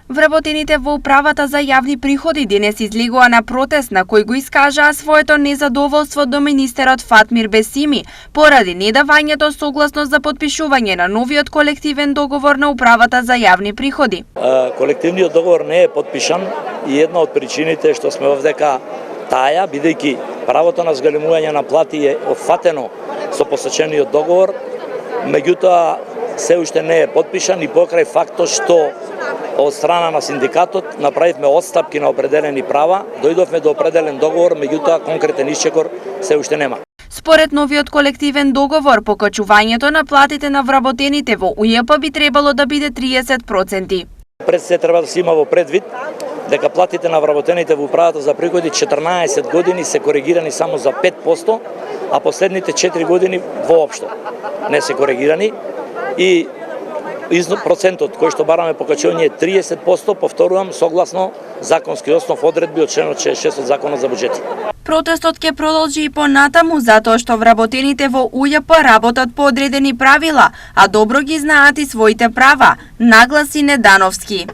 Вработените во управата за јавни приходи денес излегува на протест на кој го искажаа своето незадоволство до министерот Фатмир Бесими поради недавањето согласност за потпишување на новиот колективен договор на управата за јавни приходи. Колективниот договор не е потпишан и една од причините што сме овдека таја, бидејќи правото на зголемување на плати е опфатено со посечениот договор, меѓутоа се уште не е потпишан и покрај фактот што од страна на синдикатот направивме отстапки на определени права, дојдовме до определен договор, меѓутоа конкретен исчекор се уште нема. Според новиот колективен договор, покачувањето на платите на вработените во УЈП би требало да биде 30%. Пред се треба да се има во предвид дека платите на вработените во управата за приходи 14 години се коригирани само за 5%, а последните 4 години воопшто не се коригирани и процентот кој што бараме покачување е 30%, повторувам, согласно законски основ одредби од членот 66 од Законот за буџети. Протестот ќе продолжи и понатаму затоа што вработените во УЈП работат по одредени правила, а добро ги знаат и своите права, нагласи Недановски.